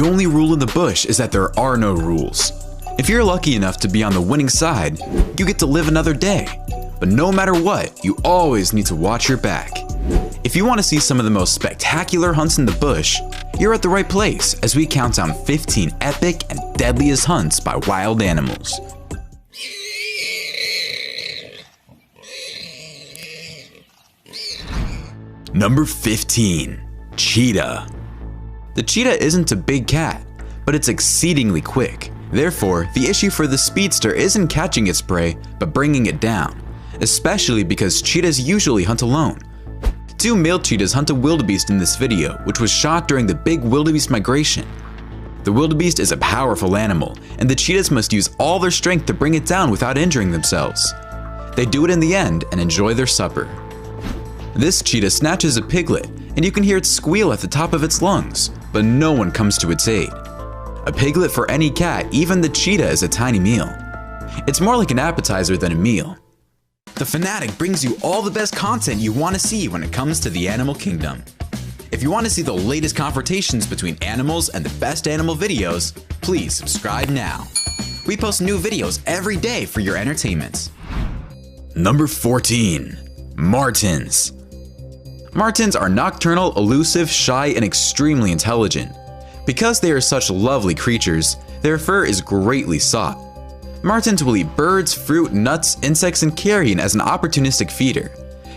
The only rule in the bush is that there are no rules. If you're lucky enough to be on the winning side, you get to live another day. But no matter what, you always need to watch your back. If you want to see some of the most spectacular hunts in the bush, you're at the right place as we count down 15 epic and deadliest hunts by wild animals. Number 15. Cheetah. The cheetah isn't a big cat, but it's exceedingly quick. Therefore, the issue for the speedster isn't catching its prey, but bringing it down, especially because cheetahs usually hunt alone. 2 male cheetahs hunt a wildebeest in this video, which was shot during the big wildebeest migration. The wildebeest is a powerful animal, and the cheetahs must use all their strength to bring it down without injuring themselves. They do it in the end and enjoy their supper. This cheetah snatches a piglet, and you can hear it squeal at the top of its lungs, but no one comes to its aid. A piglet for any cat, even the cheetah, is a tiny meal. It's more like an appetizer than a meal. The Fanatic brings you all the best content you want to see when it comes to the animal kingdom. If you want to see the latest confrontations between animals and the best animal videos, please subscribe now. We post new videos every day for your entertainment. Number 14. Martens. Martens are nocturnal, elusive, shy, and extremely intelligent. Because they are such lovely creatures, their fur is greatly sought. Martens will eat birds, fruit, nuts, insects, and carrion as an opportunistic feeder.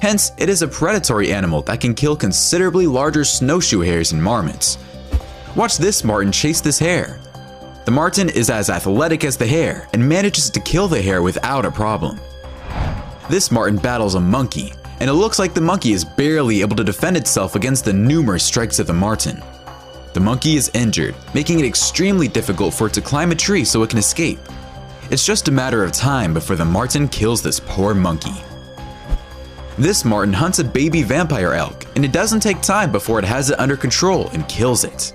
Hence, it is a predatory animal that can kill considerably larger snowshoe hares and marmots. Watch this marten chase this hare. The marten is as athletic as the hare and manages to kill the hare without a problem. This marten battles a monkey, and it looks like the monkey is barely able to defend itself against the numerous strikes of the marten. The monkey is injured, making it extremely difficult for it to climb a tree so it can escape. It's just a matter of time before the marten kills this poor monkey. This marten hunts a baby vampire elk, and it doesn't take time before it has it under control and kills it.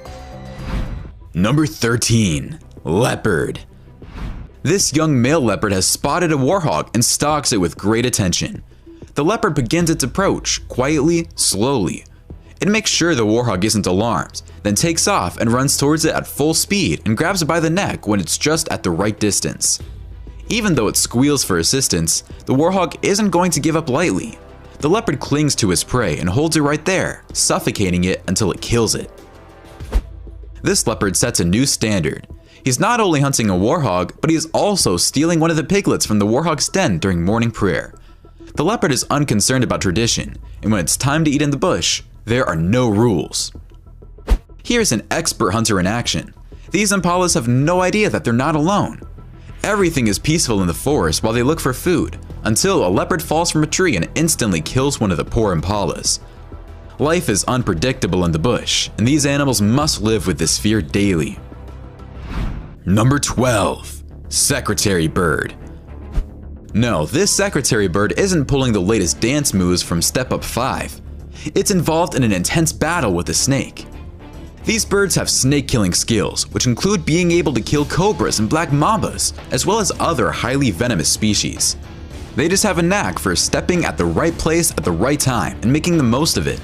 Number 13. Leopard. This young male leopard has spotted a warhog and stalks it with great attention. The leopard begins its approach, quietly, slowly. It makes sure the warhog isn't alarmed, then takes off and runs towards it at full speed and grabs it by the neck when it's just at the right distance. Even though it squeals for assistance, the warhog isn't going to give up lightly. The leopard clings to his prey and holds it right there, suffocating it until it kills it. This leopard sets a new standard. He's not only hunting a warhog, but he is also stealing one of the piglets from the warhog's den during morning prayer. The leopard is unconcerned about tradition, and when it's time to eat in the bush, there are no rules. Here's an expert hunter in action. These impalas have no idea that they're not alone. Everything is peaceful in the forest while they look for food, until a leopard falls from a tree and instantly kills one of the poor impalas. Life is unpredictable in the bush, and these animals must live with this fear daily. Number 12. Secretary bird. No, this secretary bird isn't pulling the latest dance moves from Step Up 5. It's involved in an intense battle with a snake. These birds have snake-killing skills, which include being able to kill cobras and black mambas, as well as other highly venomous species. They just have a knack for stepping at the right place at the right time and making the most of it.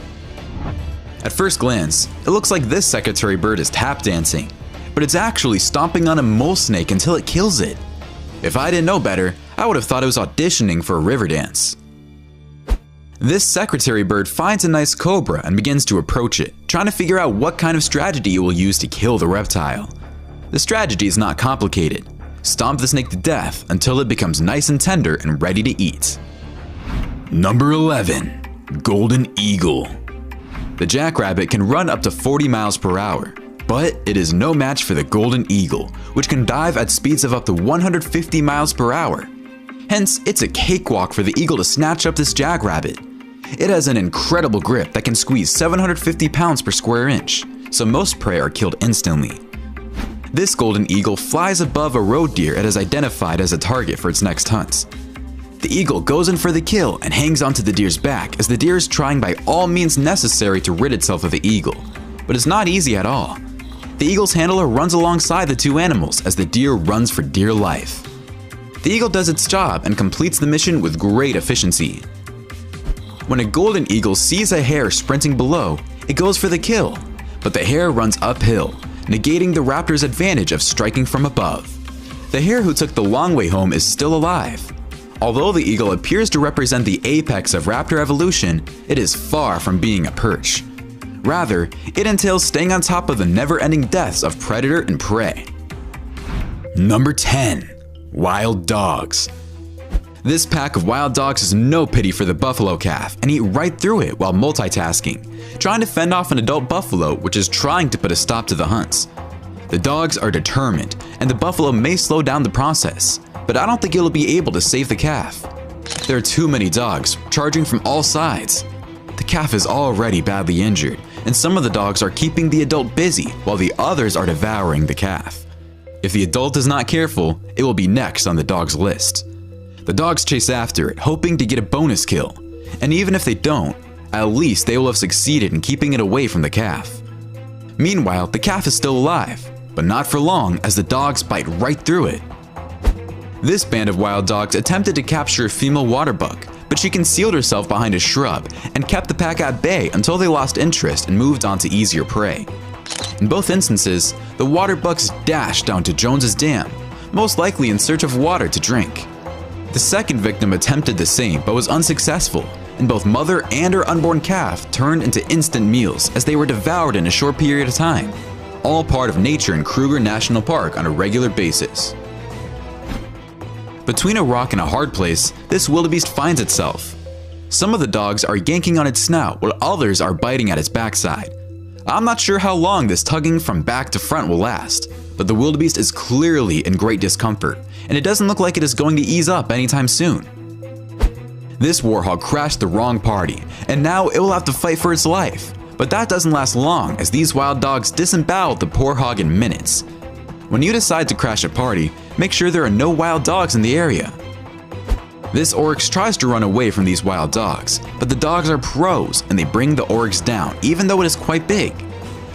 At first glance, it looks like this secretary bird is tap dancing, but it's actually stomping on a mole snake until it kills it. If I didn't know better, I would have thought it was auditioning for a river dance. This secretary bird finds a nice cobra and begins to approach it, trying to figure out what kind of strategy it will use to kill the reptile. The strategy is not complicated. Stomp the snake to death until it becomes nice and tender and ready to eat. Number 11. Golden eagle. The jackrabbit can run up to 40 miles per hour, but it is no match for the golden eagle, which can dive at speeds of up to 150 miles per hour. Hence, it's a cakewalk for the eagle to snatch up this jackrabbit. It has an incredible grip that can squeeze 750 pounds per square inch, so most prey are killed instantly. This golden eagle flies above a roe deer it has identified as a target for its next hunt. The eagle goes in for the kill and hangs onto the deer's back as the deer is trying by all means necessary to rid itself of the eagle, but it's not easy at all. The eagle's handler runs alongside the two animals as the deer runs for dear life. The eagle does its job and completes the mission with great efficiency. When a golden eagle sees a hare sprinting below, it goes for the kill, but the hare runs uphill, negating the raptor's advantage of striking from above. The hare who took the long way home is still alive. Although the eagle appears to represent the apex of raptor evolution, it is far from being a perch. Rather, it entails staying on top of the never-ending deaths of predator and prey. Number 10. Wild dogs. This pack of wild dogs has no pity for the buffalo calf and eat right through it while multitasking, trying to fend off an adult buffalo which is trying to put a stop to the hunts. The dogs are determined, and the buffalo may slow down the process, but I don't think it'll be able to save the calf. There are too many dogs, charging from all sides. The calf is already badly injured, and some of the dogs are keeping the adult busy while the others are devouring the calf. If the adult is not careful, it will be next on the dog's list. The dogs chase after it, hoping to get a bonus kill, and even if they don't, at least they will have succeeded in keeping it away from the calf. Meanwhile, the calf is still alive, but not for long as the dogs bite right through it. This band of wild dogs attempted to capture a female water buck, but she concealed herself behind a shrub and kept the pack at bay until they lost interest and moved on to easier prey. In both instances, the water bucks dashed down to Jones's dam, most likely in search of water to drink. The second victim attempted the same but was unsuccessful, and both mother and her unborn calf turned into instant meals as they were devoured in a short period of time, all part of nature in Kruger National Park on a regular basis. Between a rock and a hard place, this wildebeest finds itself. Some of the dogs are yanking on its snout while others are biting at its backside. I'm not sure how long this tugging from back to front will last, but the wildebeest is clearly in great discomfort, and it doesn't look like it is going to ease up anytime soon. This warhog crashed the wrong party, and now it will have to fight for its life. But that doesn't last long as these wild dogs disembowel the poor hog in minutes. When you decide to crash a party, make sure there are no wild dogs in the area. This oryx tries to run away from these wild dogs, but the dogs are pros and they bring the oryx down even though it is quite big.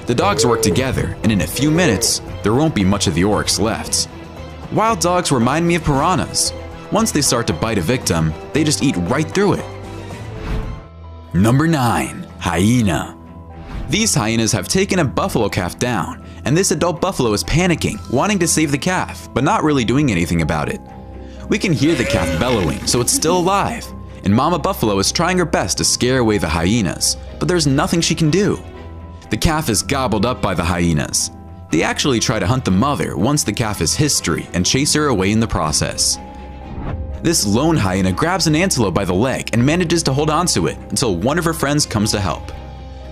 The dogs work together, and in a few minutes, there won't be much of the oryx left. Wild dogs remind me of piranhas. Once they start to bite a victim, they just eat right through it. Number 9. Hyena. These hyenas have taken a buffalo calf down, and this adult buffalo is panicking, wanting to save the calf, but not really doing anything about it. We can hear the calf bellowing, so it's still alive, and Mama Buffalo is trying her best to scare away the hyenas, but there's nothing she can do. The calf is gobbled up by the hyenas. They actually try to hunt the mother once the calf is history and chase her away in the process. This lone hyena grabs an antelope by the leg and manages to hold onto it until one of her friends comes to help.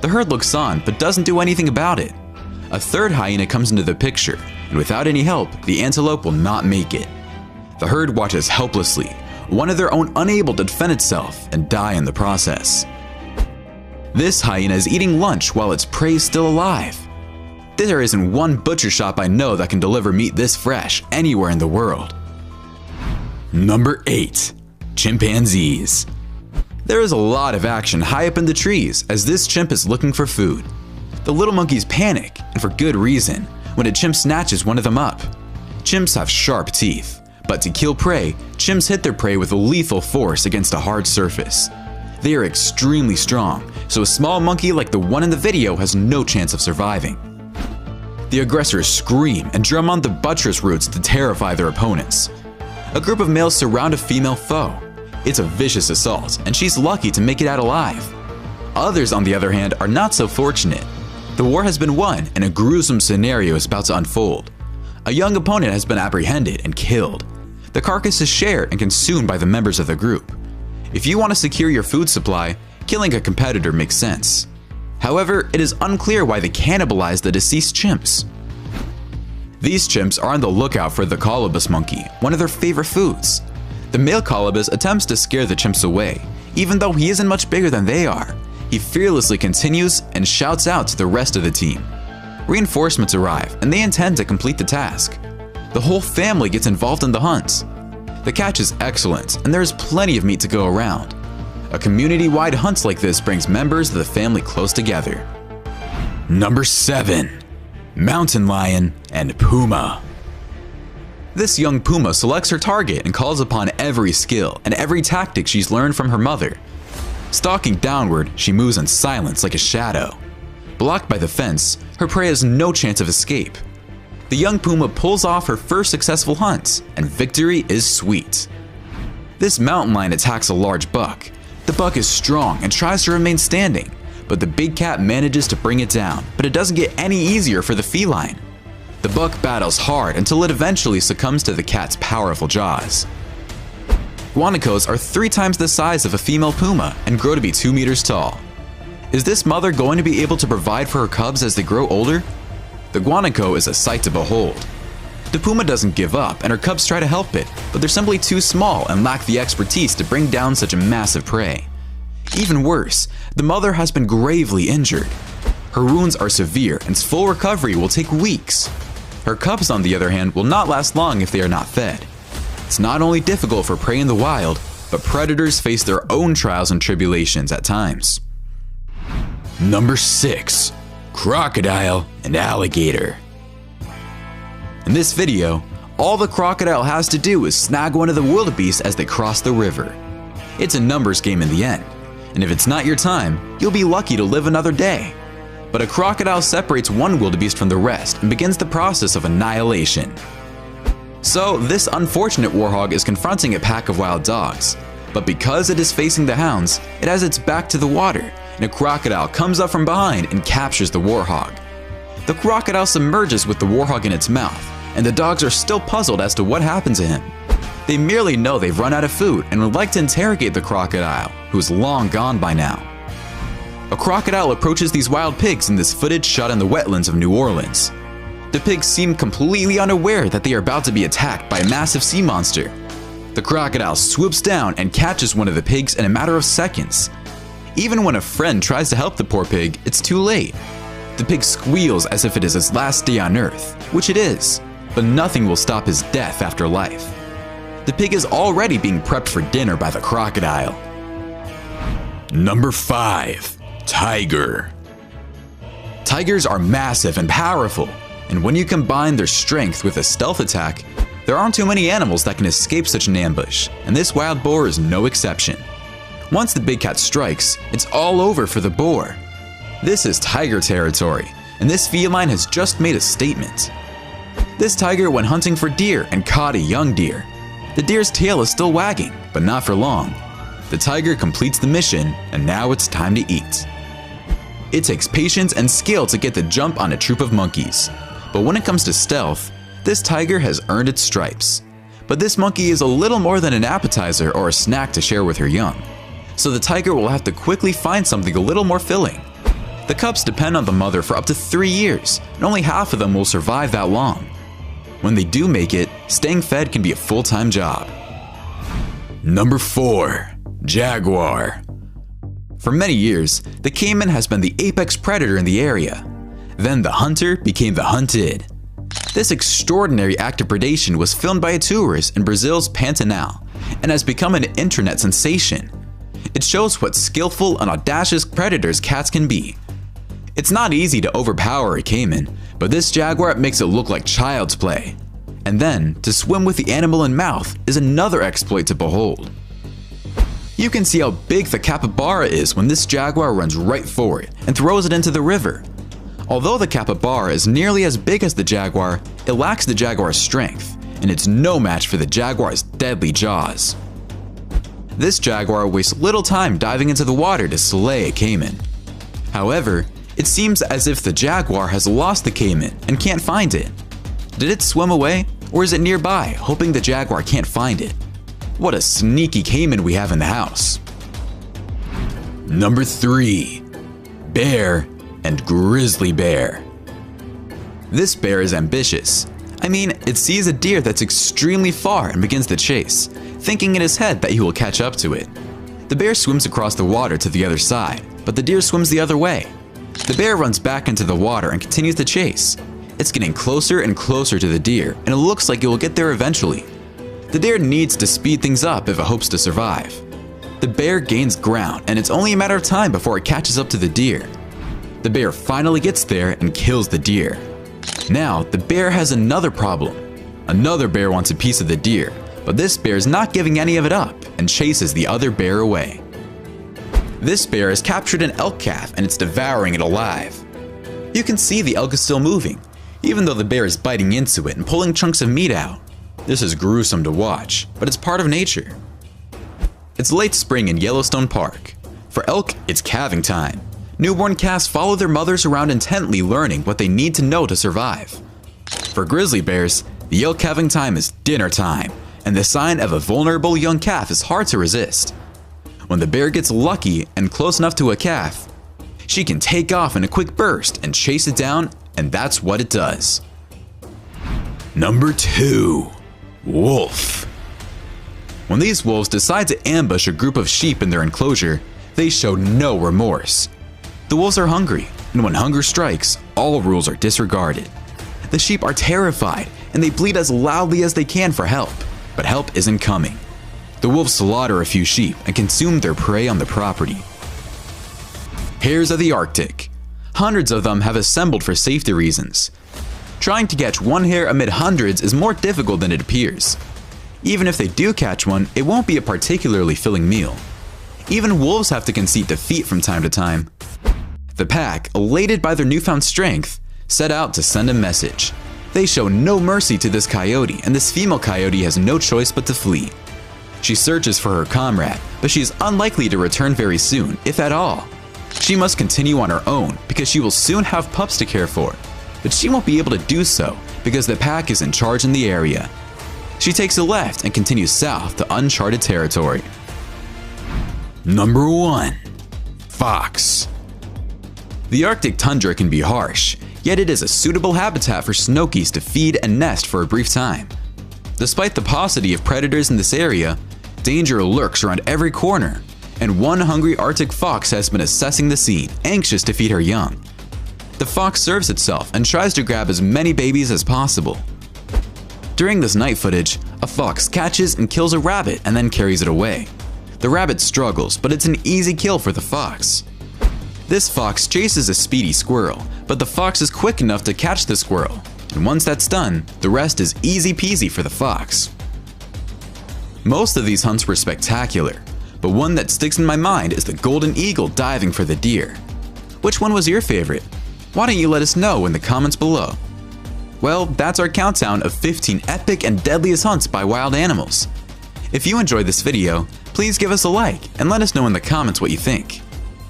The herd looks on but doesn't do anything about it. A third hyena comes into the picture, and without any help, the antelope will not make it. The herd watches helplessly, one of their own unable to defend itself and die in the process. This hyena is eating lunch while its prey is still alive. There isn't one butcher shop I know that can deliver meat this fresh anywhere in the world. Number 8. Chimpanzees. There is a lot of action high up in the trees as this chimp is looking for food. The little monkeys panic, and for good reason, when a chimp snatches one of them up. Chimps have sharp teeth, but to kill prey, chimps hit their prey with a lethal force against a hard surface. They are extremely strong, so a small monkey like the one in the video has no chance of surviving. The aggressors scream and drum on the buttress roots to terrify their opponents. A group of males surround a female foe. It's a vicious assault, and she's lucky to make it out alive. Others, on the other hand, are not so fortunate. The war has been won, and a gruesome scenario is about to unfold. A young opponent has been apprehended and killed. The carcass is shared and consumed by the members of the group. If you want to secure your food supply, killing a competitor makes sense. However, it is unclear why they cannibalize the deceased chimps. These chimps are on the lookout for the colobus monkey, one of their favorite foods. The male colobus attempts to scare the chimps away, even though he isn't much bigger than they are. He fearlessly continues and shouts out to the rest of the team. Reinforcements arrive, and they intend to complete the task. The whole family gets involved in the hunt. The catch is excellent, and there is plenty of meat to go around. A community-wide hunt like this brings members of the family close together. Number 7. Mountain lion and puma. This young puma selects her target and calls upon every skill and every tactic she's learned from her mother. Stalking downward, she moves in silence like a shadow. Blocked by the fence, her prey has no chance of escape. The young puma pulls off her first successful hunt, and victory is sweet. This mountain lion attacks a large buck. The buck is strong and tries to remain standing, but the big cat manages to bring it down, but it doesn't get any easier for the feline. The buck battles hard until it eventually succumbs to the cat's powerful jaws. Guanacos are 3 times the size of a female puma and grow to be 2 meters tall. Is this mother going to be able to provide for her cubs as they grow older? The guanaco is a sight to behold. The puma doesn't give up and her cubs try to help it, but they're simply too small and lack the expertise to bring down such a massive prey. Even worse, the mother has been gravely injured. Her wounds are severe and full recovery will take weeks. Her cubs, on the other hand, will not last long if they are not fed. It's not only difficult for prey in the wild, but predators face their own trials and tribulations at times. Number 6. Crocodile and alligator. In this video, all the crocodile has to do is snag one of the wildebeest as they cross the river. It's a numbers game in the end, and if it's not your time, you'll be lucky to live another day. But a crocodile separates one wildebeest from the rest and begins the process of annihilation. So this unfortunate warhog is confronting a pack of wild dogs, but because it is facing the hounds, it has its back to the water, and a crocodile comes up from behind and captures the warhog. The crocodile submerges with the warhog in its mouth, and the dogs are still puzzled as to what happened to him. They merely know they've run out of food and would like to interrogate the crocodile, who is long gone by now. A crocodile approaches these wild pigs in this footage shot in the wetlands of New Orleans. The pigs seem completely unaware that they are about to be attacked by a massive sea monster. The crocodile swoops down and catches one of the pigs in a matter of seconds. Even when a friend tries to help the poor pig, it's too late. The pig squeals as if it is his last day on earth, which it is, but nothing will stop his death after life. The pig is already being prepped for dinner by the crocodile. Number 5. Tiger. Tigers are massive and powerful, and when you combine their strength with a stealth attack, there aren't too many animals that can escape such an ambush, and this wild boar is no exception. Once the big cat strikes, it's all over for the boar. This is tiger territory, and this feline has just made a statement. This tiger went hunting for deer and caught a young deer. The deer's tail is still wagging, but not for long. The tiger completes the mission, and now it's time to eat. It takes patience and skill to get the jump on a troop of monkeys, but when it comes to stealth, this tiger has earned its stripes. But this monkey is a little more than an appetizer or a snack to share with her young, so the tiger will have to quickly find something a little more filling. The cubs depend on the mother for up to 3 years, and only half of them will survive that long. When they do make it, staying fed can be a full-time job. Number 4. Jaguar. For many years, the caiman has been the apex predator in the area. Then the hunter became the hunted. This extraordinary act of predation was filmed by a tourist in Brazil's Pantanal and has become an internet sensation. It shows what skillful and audacious predators cats can be. It's not easy to overpower a caiman, but this jaguar makes it look like child's play. And then, to swim with the animal in mouth is another exploit to behold. You can see how big the capybara is when this jaguar runs right for it and throws it into the river. Although the capybara is nearly as big as the jaguar, it lacks the jaguar's strength, and it's no match for the jaguar's deadly jaws. This jaguar wastes little time diving into the water to slay a caiman. However, it seems as if the jaguar has lost the caiman and can't find it. Did it swim away, or is it nearby, hoping the jaguar can't find it? What a sneaky caiman we have in the house. Number 3. Bear and grizzly bear. This bear is ambitious. I mean, it sees a deer that's extremely far and begins to chase, thinking in his head that he will catch up to it. The bear swims across the water to the other side, but the deer swims the other way. The bear runs back into the water and continues to chase. It's getting closer and closer to the deer, and it looks like it will get there eventually. The deer needs to speed things up if it hopes to survive. The bear gains ground, and it's only a matter of time before it catches up to the deer. The bear finally gets there and kills the deer. Now, the bear has another problem. Another bear wants a piece of the deer, but this bear is not giving any of it up and chases the other bear away. This bear has captured an elk calf and it's devouring it alive. You can see the elk is still moving, even though the bear is biting into it and pulling chunks of meat out. This is gruesome to watch, but it's part of nature. It's late spring in Yellowstone Park. For elk, it's calving time. Newborn calves follow their mothers around intently, learning what they need to know to survive. For grizzly bears, the elk calving time is dinner time, and the sign of a vulnerable young calf is hard to resist. When the bear gets lucky and close enough to a calf, she can take off in a quick burst and chase it down, and that's what it does. Number 2. Wolf. When these wolves decide to ambush a group of sheep in their enclosure, they show no remorse. The wolves are hungry, and when hunger strikes, all rules are disregarded. The sheep are terrified, and they bleat as loudly as they can for help, but help isn't coming. The wolves slaughter a few sheep and consume their prey on the property. Hares of the Arctic. Hundreds of them have assembled for safety reasons. Trying to catch one hare amid hundreds is more difficult than it appears. Even if they do catch one, it won't be a particularly filling meal. Even wolves have to concede defeat from time to time. The pack, elated by their newfound strength, set out to send a message. They show no mercy to this coyote, and this female coyote has no choice but to flee. She searches for her comrade, but she is unlikely to return very soon, if at all. She must continue on her own because she will soon have pups to care for, but she won't be able to do so because the pack is in charge in the area. She takes a left and continues south to uncharted territory. Number 1. Fox. The Arctic tundra can be harsh, yet it is a suitable habitat for snokies to feed and nest for a brief time. Despite the paucity of predators in this area, danger lurks around every corner, and one hungry Arctic fox has been assessing the scene, anxious to feed her young. The fox serves itself and tries to grab as many babies as possible. During this night footage, a fox catches and kills a rabbit and then carries it away. The rabbit struggles, but it's an easy kill for the fox. This fox chases a speedy squirrel, but the fox is quick enough to catch the squirrel, and once that's done, the rest is easy peasy for the fox. Most of these hunts were spectacular, but one that sticks in my mind is the golden eagle diving for the deer. Which one was your favorite? Why don't you let us know in the comments below? Well, that's our countdown of 15 epic and deadliest hunts by wild animals. If you enjoyed this video, please give us a like and let us know in the comments what you think.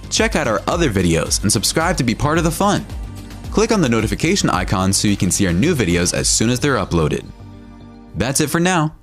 Check out our other videos and subscribe to be part of the fun. Click on the notification icon so you can see our new videos as soon as they're uploaded. That's it for now.